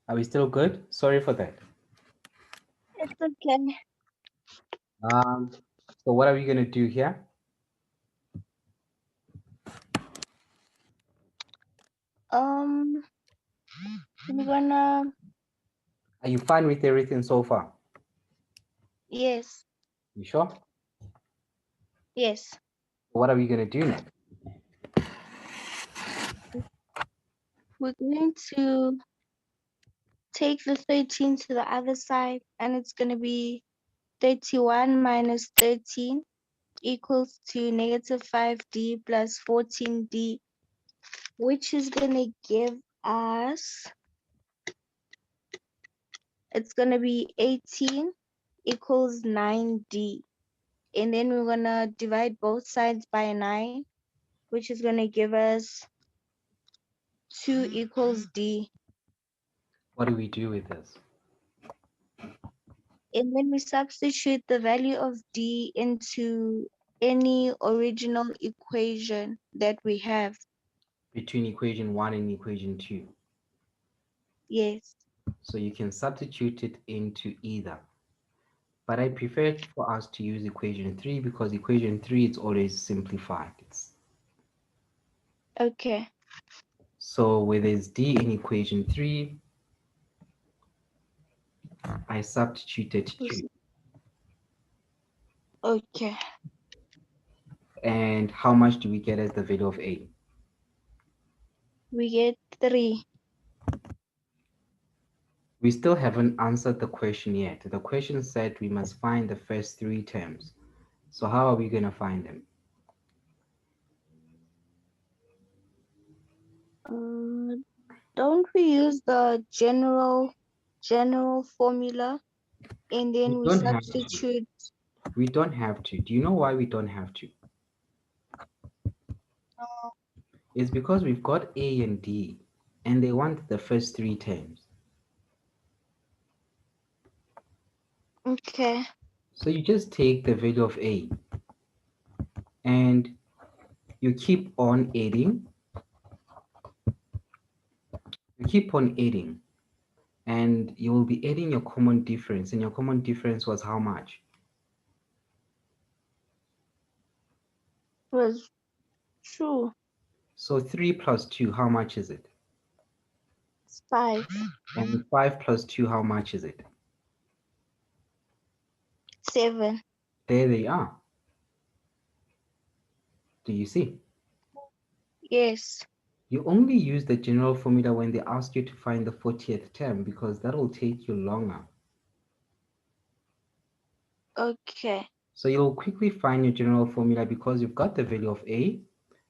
Are we still good? Sorry for that. It's okay. Um, so what are we going to do here? Um, we're gonna, Are you fine with everything so far? yes, You sure? yes. What are we going to do now? We're going to take the 13 to the other side, and it's gonna be 31 minus 13 equals to negative 5d plus 14d, which is gonna give us, it's gonna be 18 equals 9d. And then we're gonna divide both sides by 9, which is gonna give us 2 equals d. What do we do with this? And then we substitute the value of d into any original equation that we have. Between equation 1 and equation 2. Yes. So you can substitute it into either. But I prefer for us to use equation 3 because equation 3 is always simplified. Okay. So where there's d in equation 3, I substituted 2. Okay. And how much do we get as the value of a? We get 3. We still haven't answered the question yet. The question said we must find the first 3 terms. So how are we going to find them? Don't we use the general formula and We then we don't have to. substitute? We don't have to. Do you know why we don't have to? uh, It's because we've got A and D, and they want the first 3 terms. Okay. So you just take the value of A and you keep on adding. You keep on adding, and you will be adding your common difference. And your common difference was how much? Was true. So 3 plus 2, how much is it? It's 5. And 5 plus 2, how much is it? 7. There they are. Do you see? Yes. You only use the general formula when they ask you to find the 40th term because that will take you longer. Okay. So you'll quickly find your general formula because you've got the value of A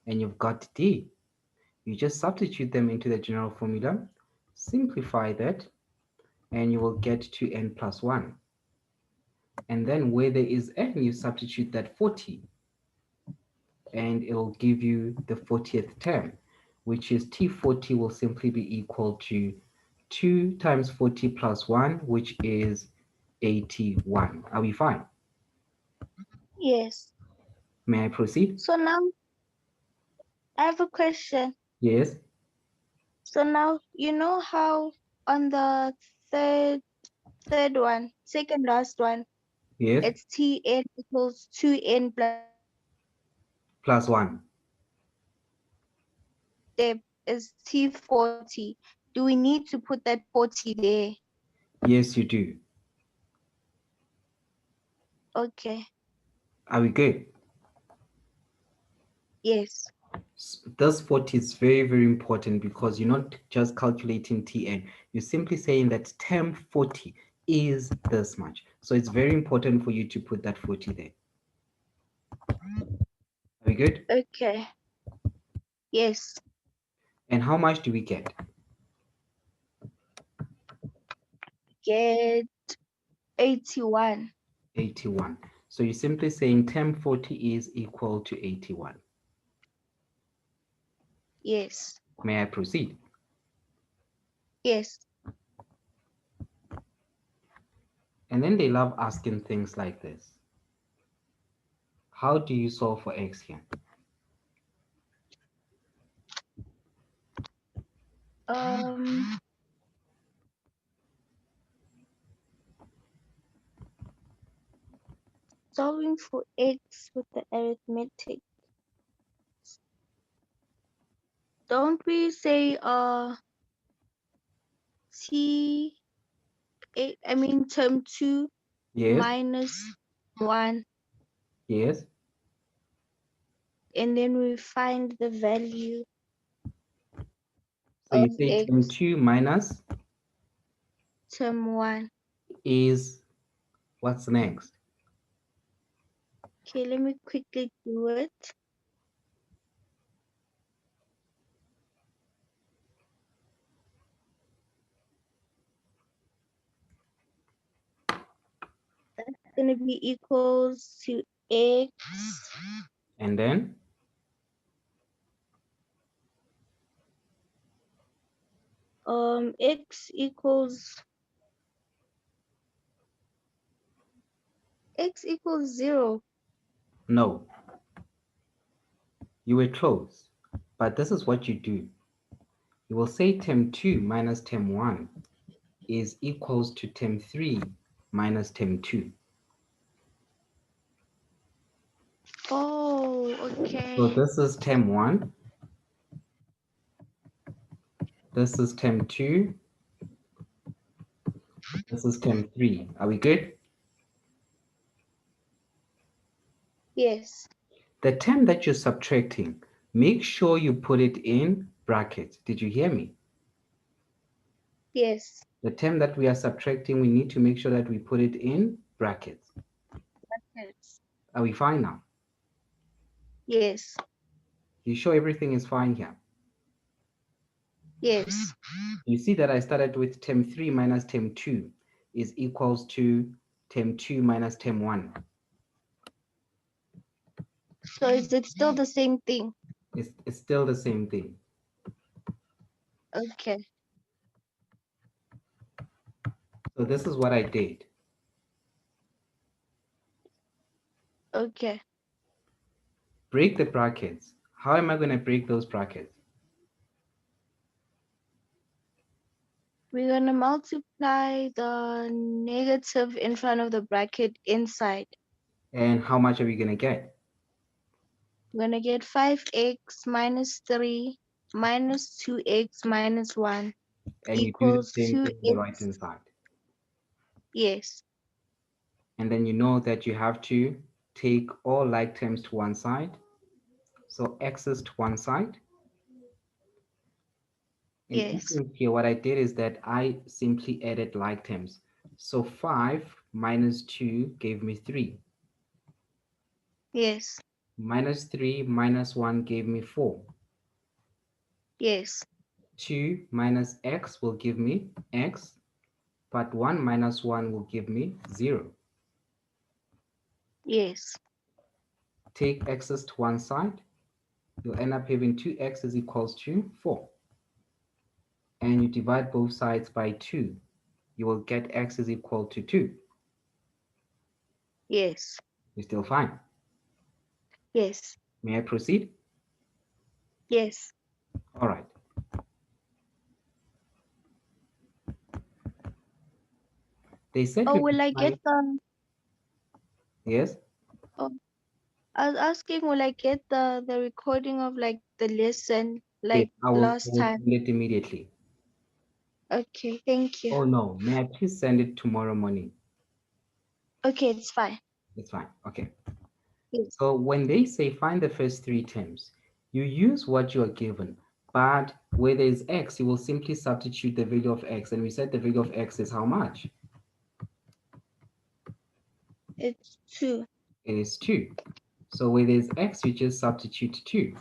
and you've got D. You just substitute them into the general formula, simplify that, and you will get to n plus 1. And then where there is n, you substitute that 40, and it will give you the 40th term, which is T40 will simply be equal to 2 times 40 plus 1, which is 81. Are we fine? Yes. May I proceed? So now I have a question. Yes. So now you know how on the third one, second last one, Yes. it's Tn equals 2n plus 1. Plus 1. Step is T40. Do we need to put that 40 there? Yes, you do. Okay. Are we good? Yes. This 40 is very, very important because you're not just calculating Tn. You're simply saying that term 40 is this much. So it's very important for you to put that 40 there. Are we good? Okay. Yes. And how much do we get? Get 81. 81. So you're simply saying term 40 is equal to 81. Yes. May I proceed? Yes. And then they love asking things like this. How do you solve for x here? Um solving for x with the arithmetic. Don't we say t eight? I mean term 2 Yes, minus 1, yes. and then we find the value So of you say x term 2 minus term 1. is what's next? Okay, let me quickly do it. That's gonna be equals to x. And then X equals 0. no, you were close. But this is what you do. You will say term 2 minus term 1 is equals to term 3 minus term 2. Oh, So okay. this is term 1, this is term 2, this is term 3. Are we good? Yes, The term that you're subtracting, make sure you put it in brackets. Did you hear me? yes, The term that we are subtracting, we need to make sure that we put it in brackets. yes, Are we fine now? yes, You sure everything is fine here? yes. You see that I started with term 3 minus term 2 is equals to term 2 minus term 1. So is it still the same thing? It's still the same thing. Okay, So this is what I did. okay. Break the brackets. How am I going to break those brackets? We're gonna multiply the negative in front of the bracket inside. And how much are we going to get? We're gonna get 5x minus 3 minus 2x minus 1 And you do the equals same thing on the 2x. right hand side. Yes, And then you know that you have to take all like terms to one side. So x's to one side. In yes, essence here, what I did is that I simply added like terms. So 5 minus 2 gave me 3. yes, Minus 3 minus 1 gave me 4. yes, 2 minus x will give me x, but 1 minus 1 will give me 0. yes, Take x's to one side. You'll end up having 2x is equals to 4. And you divide both sides by 2. You will get x is equal to 2. yes, You're still fine. yes, May I proceed? yes. All right. They said Oh, we will I get multiply. the? Yes. Oh, I was asking, will I get the recording of like the lesson Yes, like I last will time? send it immediately. Okay, thank you. Oh no, may I please send it tomorrow morning? Okay, it's fine. It's fine. Okay. Yes. So when they say find the first three terms, you use what you are given. But where there is x, you will simply substitute the value of x. And we said the value of x is how much? It's 2. It is 2. So where there's x, you just substitute 2.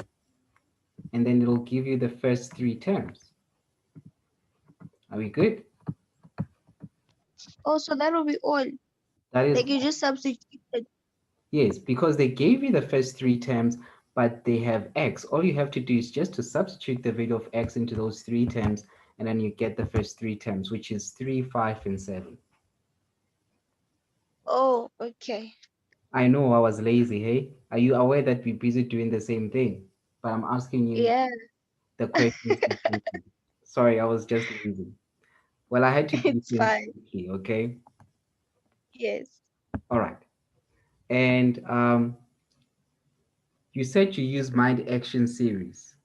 And then it'll give you the first three terms. Are we good? Oh, so that will be all. That is, Like you just substituted. yes, because they gave you the first three terms, but they have x. All you have to do is just to substitute the value of x into those three terms, and then you get the first three terms, which is 3, 5, and 7. Oh, okay. I know I was lazy, hey? Are you aware that we're busy doing the same thing? But I'm asking you Yeah, the questions differently. Sorry, I was just lazy. Well, I had to do it's things fine. quickly, okay? Yes. All right. And you said you use mind action series.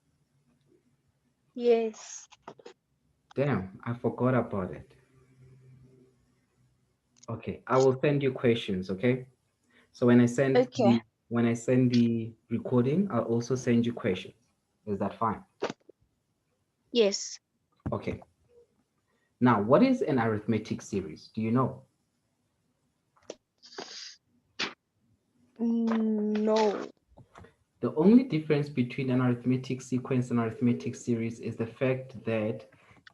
Yes. Damn, I forgot about it. Okay, I will send you questions, okay? So Okay. when I send the recording, I'll also send you questions. Is that fine? Yes. Okay. Now, what is an arithmetic series? Do you know? No. The only difference between an arithmetic sequence and arithmetic series is the fact that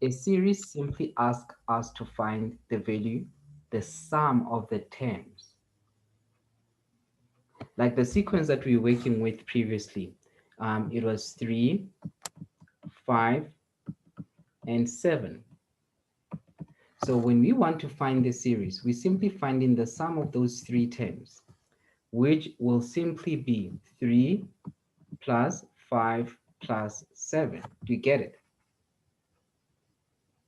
a series simply asks us to find the value, the sum of the terms. Like the sequence that we were working with previously, it was 3, 5, and 7. So when we want to find the series, we simply find in the sum of those three terms, which will simply be 3 plus 5 plus 7. Do you get it?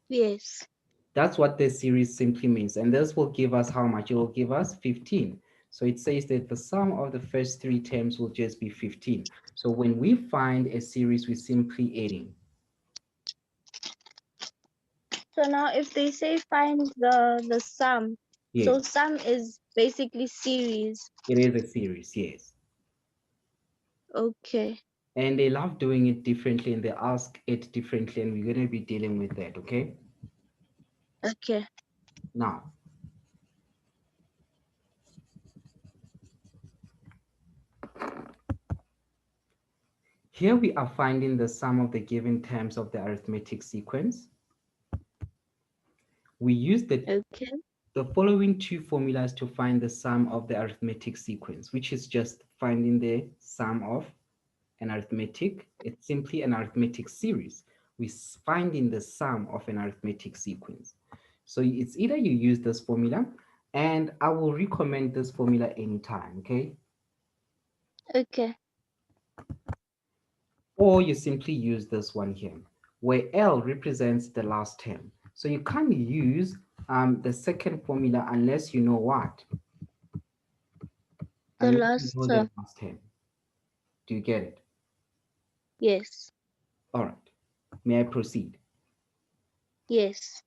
Yes. That's what this series simply means. And this will give us how much? It will give us 15. So it says that the sum of the first three terms will just be 15. So when we find a series, we're simply adding. So now if they say find the sum, so Yes, sum is basically series. it is a series, yes. Okay. And they love doing it differently and they ask it differently, and we're going to be dealing with that, okay? Okay. Now, here we are finding the sum of the given terms of the arithmetic sequence. We use Okay. the following two formulas to find the sum of the arithmetic sequence, which is just finding the sum of an arithmetic. It's simply an arithmetic series. We're finding the sum of an arithmetic sequence. So it's either you use this formula, and I will recommend this formula anytime, okay? Okay. Or you simply use this one here, where L represents the last term. So you can't use the second formula unless you know what? The Unless you last know the term. last term. Do you get it? Yes. All right. May I proceed? Yes.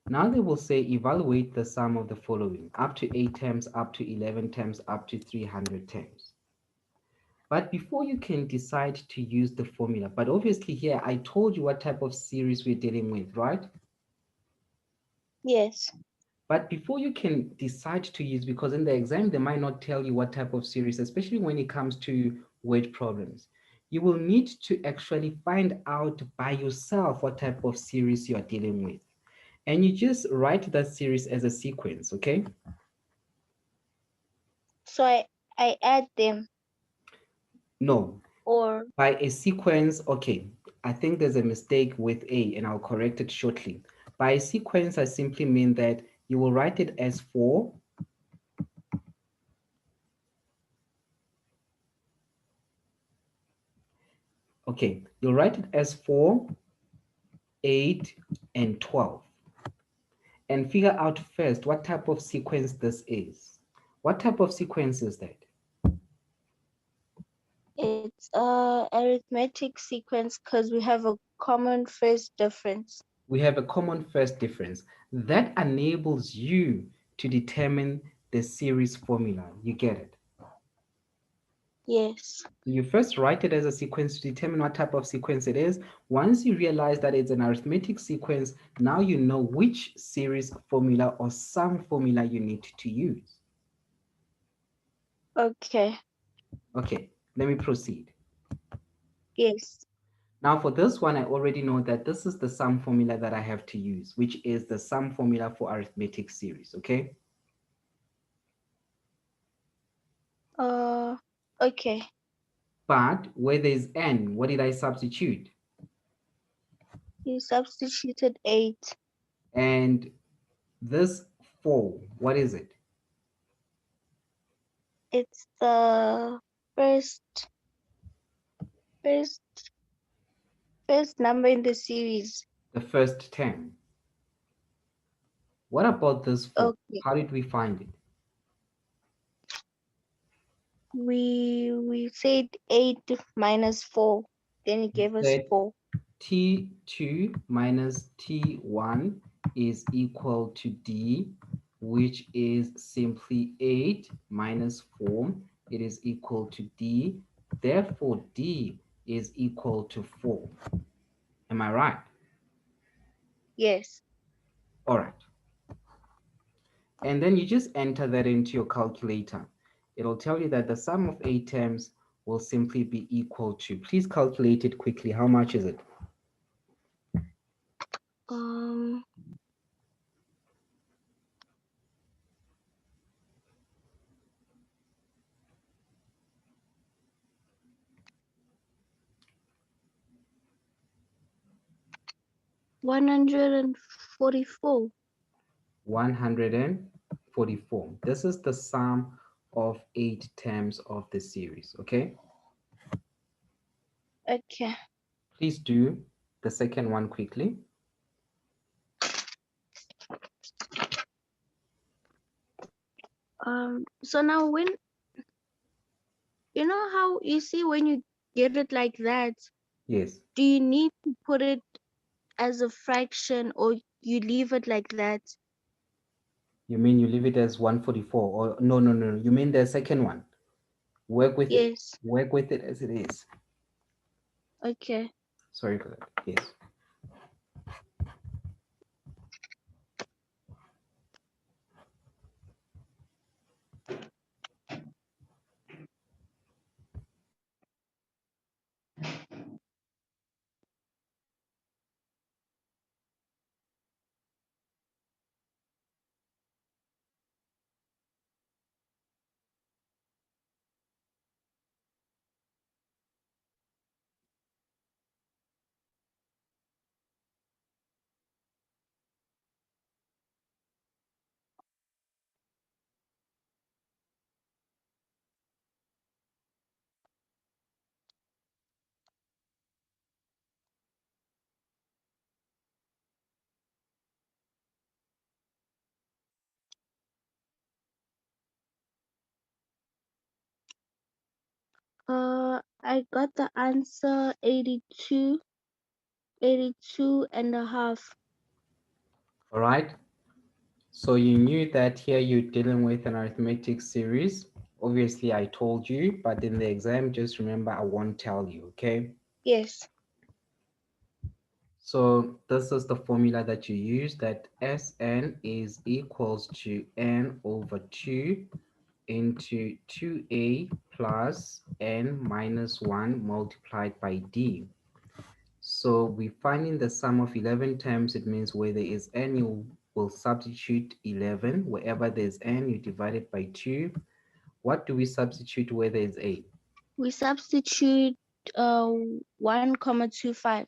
Now they will say evaluate the sum of the following, up to 8 terms, up to 11 terms, up to 300 terms. But before you can decide to use the formula, but obviously here I told you what type of series we're dealing with, right? Yes. But before you can decide to use, because in the exam, they might not tell you what type of series, especially when it comes to word problems, you will need to actually find out by yourself what type of series you are dealing with. And you just write that series as a sequence, okay? So I add them No, or by a sequence, okay, I think there's a mistake with A and I'll correct it shortly. By a sequence, I simply mean that you will write it as 4, okay, you'll write it as 4, 8, and 12. And figure out first what type of sequence this is. What type of sequence is that? it's a arithmetic sequence because we have a common first difference. We have a common first difference. That enables you to determine the series formula. You get it? Yes. You first write it as a sequence to determine what type of sequence it is. Once you realize that it's an arithmetic sequence, now you know which series formula or sum formula you need to use. Okay. Okay, let me proceed. Yes. Now for this one, I already know that this is the sum formula that I have to use, which is the sum formula for arithmetic series, okay? Uh okay. But where there's n, what did I substitute? You substituted 8. And this 4, what is it? It's the first first number in the series. The first term. What about this 4? Okay. How did we find it? We said 8 minus 4. Then it We gave us said 4. T2 minus T1 is equal to D, which is simply 8 minus 4. It is equal to D. Therefore, D is equal to 4. Am I right? Yes. All right. And then you just enter that into your calculator. It'll tell you that the sum of 8 terms will simply be equal to, please calculate it quickly. How much is it? Um, 144. 144. This is the sum of 8 terms of the series, okay? Okay. Please do the second one quickly. So now when you know how you see when you get it like that, Yes. do you need to put it as a fraction or you leave it like that? You mean you leave it as 144 or no. You mean the second one. Work with it. Yes. Work with it as it is. Okay. Sorry for that. Yes. I got the answer 82, 82 and a half. All right. So you knew that here you're dealing with an arithmetic series. Obviously, I told you, but in the exam, just remember I won't tell you, okay? Yes. So this is the formula that you use, that Sn is equals to n over 2 into 2a plus n minus 1 multiplied by d. So we're finding the sum of 11 terms. It means where there is n, you will substitute 11. Wherever there's n, you divide it by 2. What do we substitute where there's a? We substitute uh 1,25.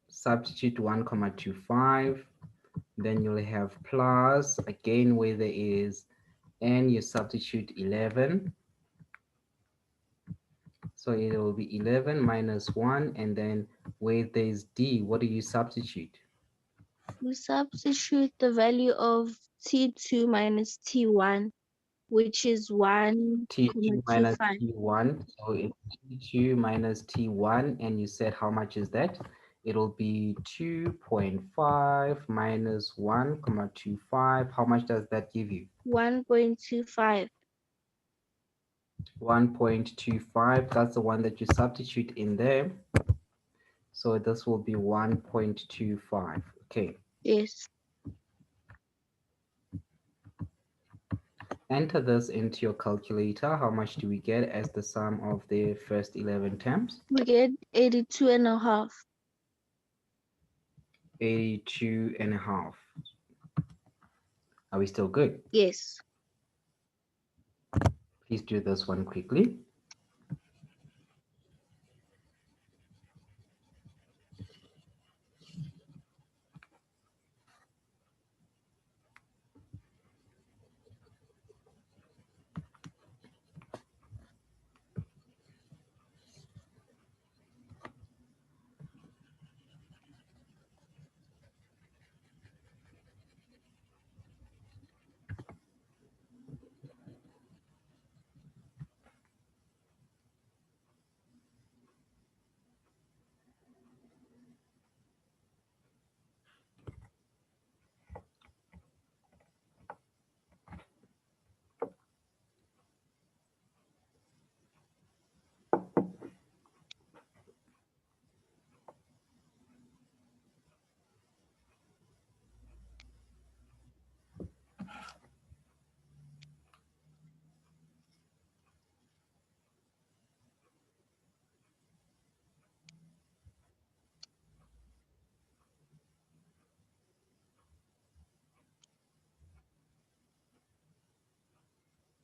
Substitute 1,25. Then you'll have plus, again, where there is n, you substitute 11. So it will be 11 minus 1. And then where there's d, what do you substitute? We substitute the value of T2 minus T1, which is T2 minus 1,25. T1. So it's T2 minus T1. And you said how much is that? It'll be 2.5 minus 1,25. How much does that give you? 1.25. 1.25. That's the one that you substitute in there. So this will be 1.25. Okay. Yes. Enter this into your calculator. How much do we get as the sum of the first 11 terms? We get 82 and a half. 82 and a half. Are we still good? Yes. Please do this one quickly.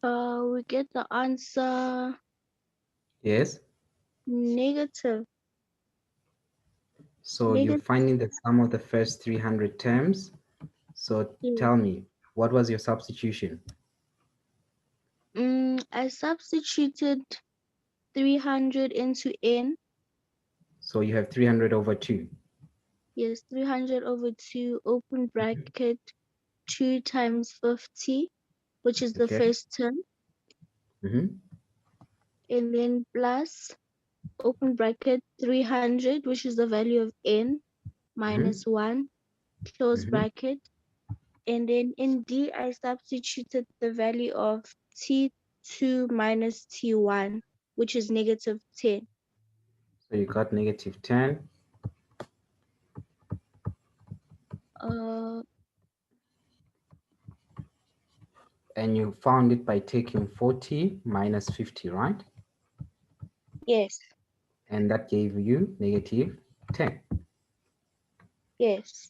We get the answer Yes. negative. So you're Negative. finding the sum of the first 300 terms. So Yeah. tell me, what was your substitution? I substituted 300 into n. So you have 300 over 2. Yes, 300 over 2, open bracket, 2 times 50, which is the Okay. first term, Mm-hmm. and then plus, open bracket, 300, which is the value of n, Mm-hmm. minus 1, close Mm-hmm. bracket. And then in D, I substituted the value of T2 minus T1, which is negative 10. So you got negative 10. Uh, And you found it by taking 40 minus 50, right? yes, And that gave you negative 10. yes.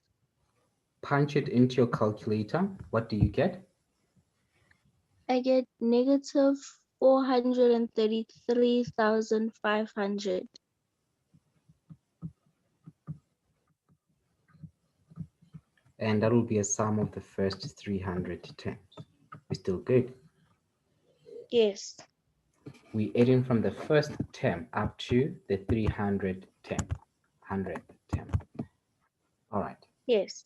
Punch it into your calculator. What do you get? I get negative 433,500. And that will be a sum of the first 300 terms. We're still good. Yes, We're adding from the first term up to the 300 term. 100th term. All right. yes.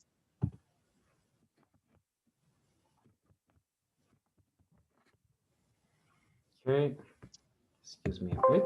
Okay. Excuse me a bit.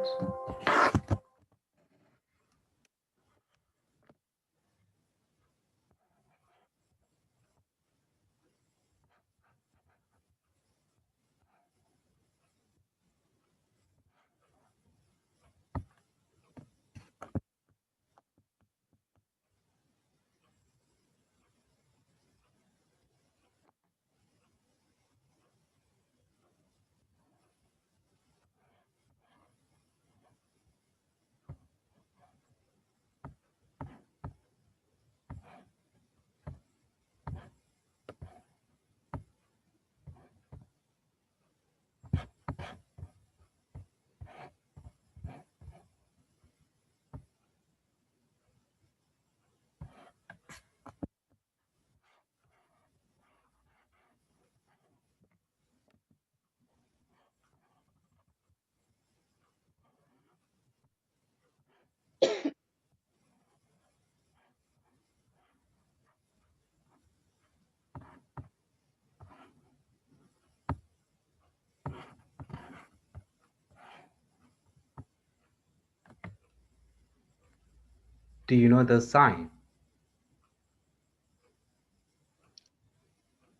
Do you know the sign?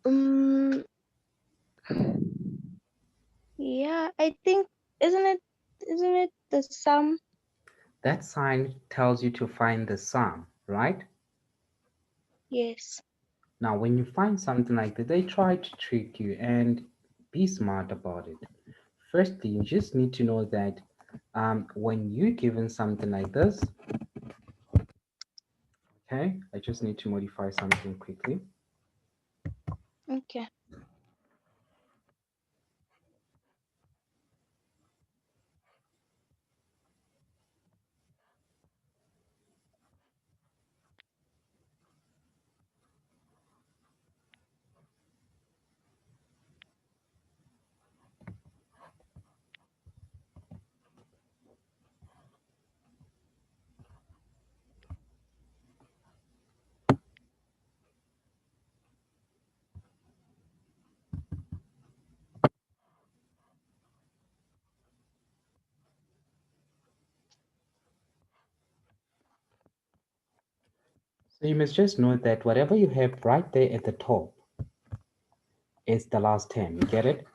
Um, yeah, I think, isn't it the sum? That sign tells you to find the sum, right? Yes. Now, when you find something like that, they try to trick you, and be smart about it. Firstly, you just need to know that when you're given something like this, okay, I just need to modify something quickly. Okay. So you must just know that whatever you have right there at the top is the last term. You get it?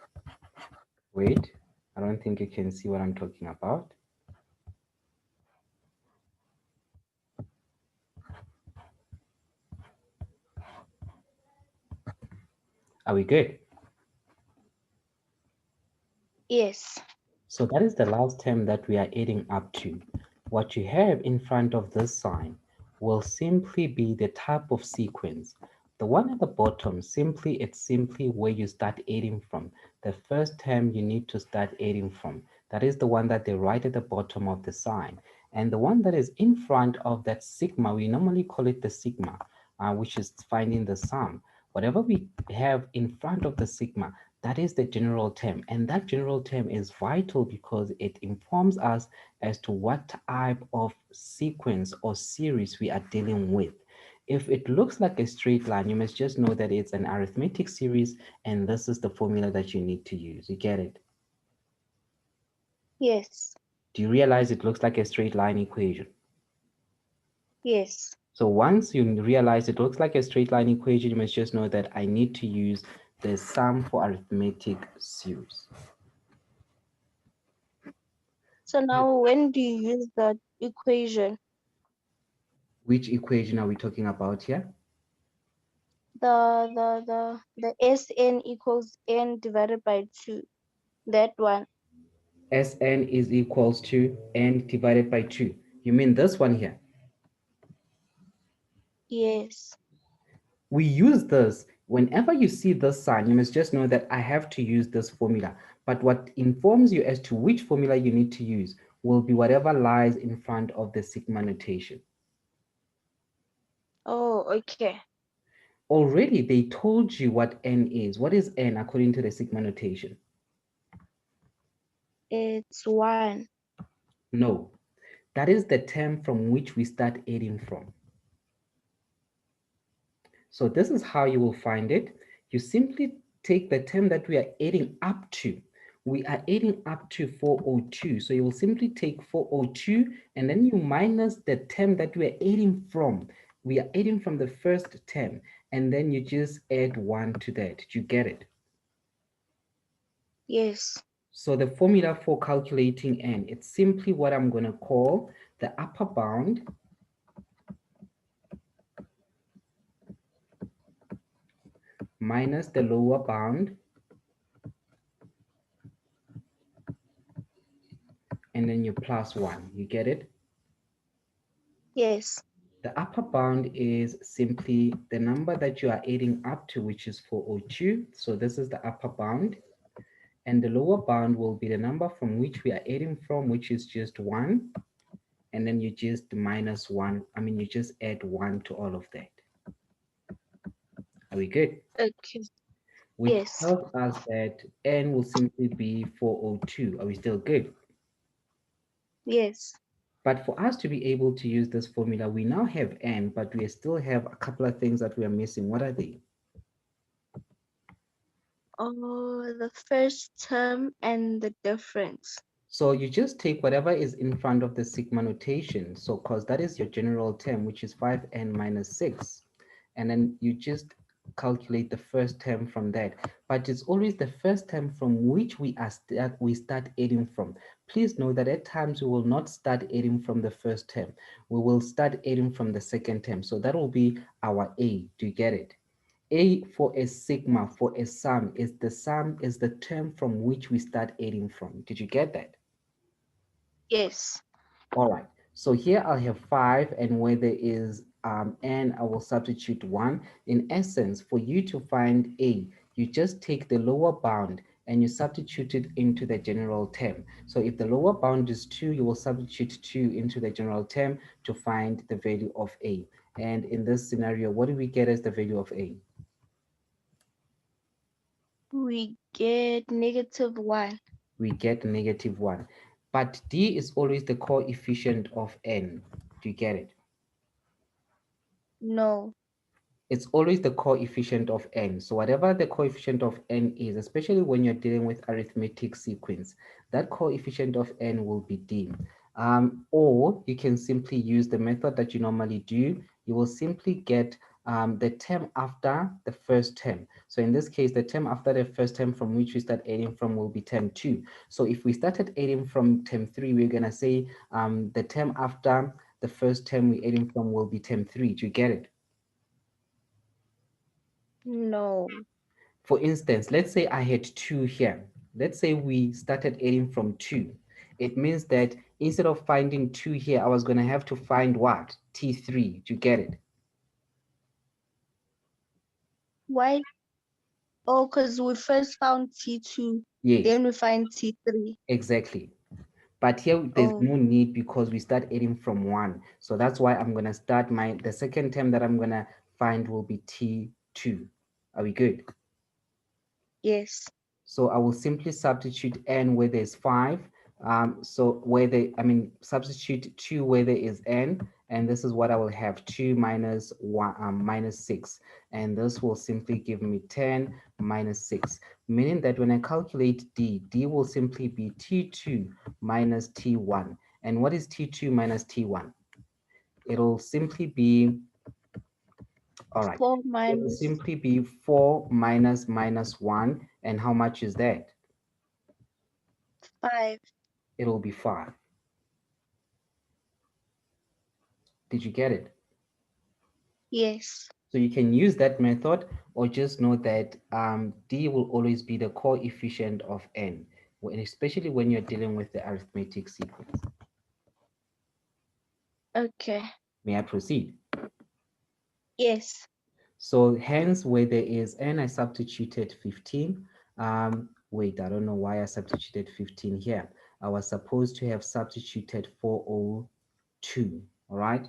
Wait, I don't think you can see what I'm talking about. Are we good? Yes. So that is the last term that we are adding up to. What you have in front of this sign will simply be the type of sequence. The one at the bottom, it's simply where you start adding from. the first term you need to start adding from. That is the one that they write at the bottom of the sign. And the one that is in front of that sigma, we normally call it the sigma, which is finding the sum. Whatever we have in front of the sigma, that is the general term. And that general term is vital because it informs us as to what type of sequence or series we are dealing with. If it looks like a straight line, you must just know that it's an arithmetic series and this is the formula that you need to use. You get it? Yes. Do you realize it looks like a straight line equation? Yes. So once you realize it looks like a straight line equation, you must just know that I need to use the sum for arithmetic series. So now when do you use the equation? Which equation are we talking about here? The Sn equals n divided by 2. That one. Sn is equals to n divided by 2. You mean this one here? Yes. We use this whenever you see this sign, you must just know that I have to use this formula. But what informs you as to which formula you need to use will be whatever lies in front of the sigma notation. Oh, okay. Already they told you what n is. What is n according to the sigma notation? It's 1. No, that is the term from which we start adding from. So this is how you will find it. You simply take the term that we are adding up to. We are adding up to 402. So you will simply take 402 and then you minus the term that we are adding from. We are adding from the first term and then you just add 1 to that. Did you get it? Yes. So the formula for calculating n, it's simply what I'm going to call the upper bound minus the lower bound, and then you plus 1. You get it? Yes. The upper bound is simply the number that you are adding up to, which is 402. So this is the upper bound. And the lower bound will be the number from which we are adding from, which is just 1. And then you just minus 1. I mean, you just add 1 to all of that. Are we good? Okay. Which Yes. tells us that n will simply be 402. Are we still good? Yes. But for us to be able to use this formula, we now have n, but we still have a couple of things that we are missing. What are they? Oh, the first term and the difference. So you just take whatever is in front of the sigma notation. So because that is your general term, which is 5n minus 6. And then you just calculate the first term from that. But it's always the first term from which we start adding from. Please know that at times we will not start adding from the first term. We will start adding from the second term. So that will be our A. Do you get it? A for a sigma, for a sum, is the term from which we start adding from. Did you get that? Yes. All right, so here I'll have 5, and where there is n, I will substitute 1. In essence, for you to find A, you just take the lower bound and you substitute it into the general term. So if the lower bound is 2, you will substitute 2 into the general term to find the value of A. And in this scenario, what do we get as the value of A? We get -1. We get -1. But D is always the coefficient of n. Do you get it? No. It's always the coefficient of n. So whatever the coefficient of n is, especially when you're dealing with arithmetic sequence, that coefficient of n will be d. Or you can simply use the method that you normally do. You will simply get the term after the first term. So in this case, the term after the first term from which we start adding from will be term 2. So if we started adding from term 3, we're going to say the term after the first term we're adding from will be term 3. Do you get it? No. For instance, let's say I had 2 here. Let's say we started adding from 2. It means that instead of finding 2 here, I was going to have to find what? T3. Do you get it? Why? Oh, because we first found T2, Yes, then we find T3. exactly. But here there's Oh, no need because we start adding from 1. So that's why I'm going to start the second term that I'm going to find will be T2. Are we good? yes. So I will simply substitute n where there's 5. So substitute 2 where there is n, and this is what I will have, 2 minus 1 minus 6, and this will simply give me 10 minus 6, meaning that when I calculate d will simply be t2 minus t1. And what is t2 minus t1? It'll simply be, all right, 4 it will minus simply be 4 minus minus 1, and how much is that? 5. It'll be 5. Did you get it? Yes. So you can use that method, or just know that d will always be the coefficient of n, especially when you're dealing with the arithmetic sequence. Okay. May I proceed? Yes. So hence, where there is n, I substituted 15. Wait, I don't know why I substituted 15 here. I was supposed to have substituted 402, all right?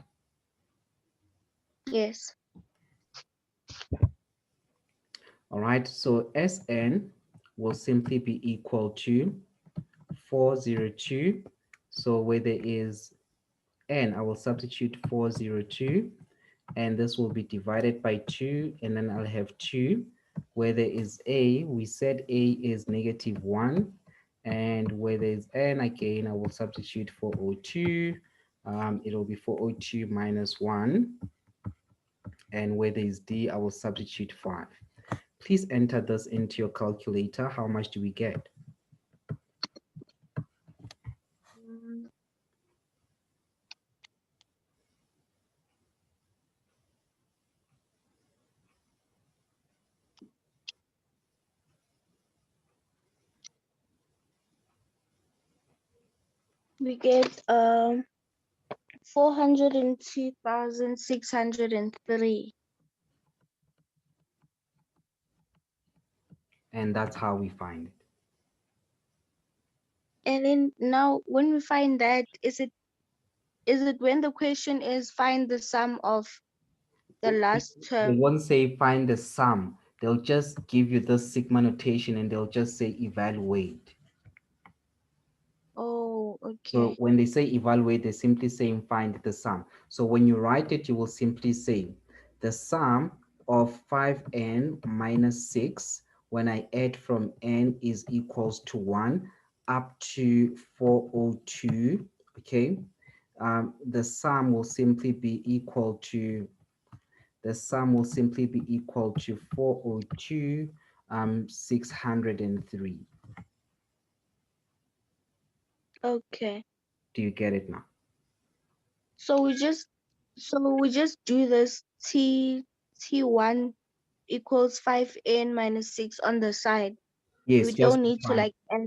Yes. All right, so Sn will simply be equal to 402. So where there is n, I will substitute 402, and this will be divided by 2, and then I'll have 2. Where there is a, we said a is -1, and where there's n, again, I will substitute 402. It'll be 402 minus 1, and where there is d, I will substitute 5. Please enter this into your calculator. How much do we get? Mm, We get 402,603. And that's how we find it. And then now when we find that, is it when the question is find the sum of the last They term? won't say find the sum. They'll just give you this sigma notation, and they'll just say evaluate. Oh, So okay. when they say evaluate, they're simply saying find the sum. So when you write it, you will simply say the sum of 5n minus 6 when I add from n is equals to 1 up to 402. Okay. The sum will simply be equal to 402 603. Okay. Do you get it now? So we just do this T1 equals 5n minus 6 on the side. We Yes, just don't need to find. like add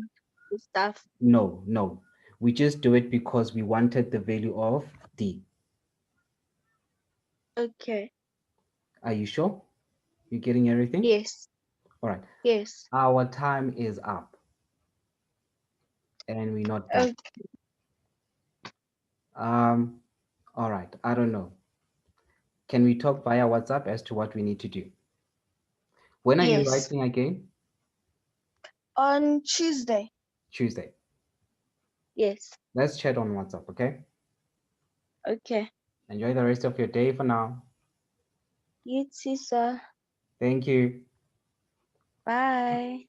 the stuff. No, no. We just do it because we wanted the value of d. Okay. Are you sure? You getting everything? Yes. All right. Yes. Our time is up and we're not done. Okay. Um, all right. I don't know. Can we talk via WhatsApp as to what we need to do? When are you Yes. writing again? On Tuesday. Tuesday. Yes. Let's chat on WhatsApp, okay? Okay. Enjoy the rest of your day for now. You too, sir. Thank you. Bye.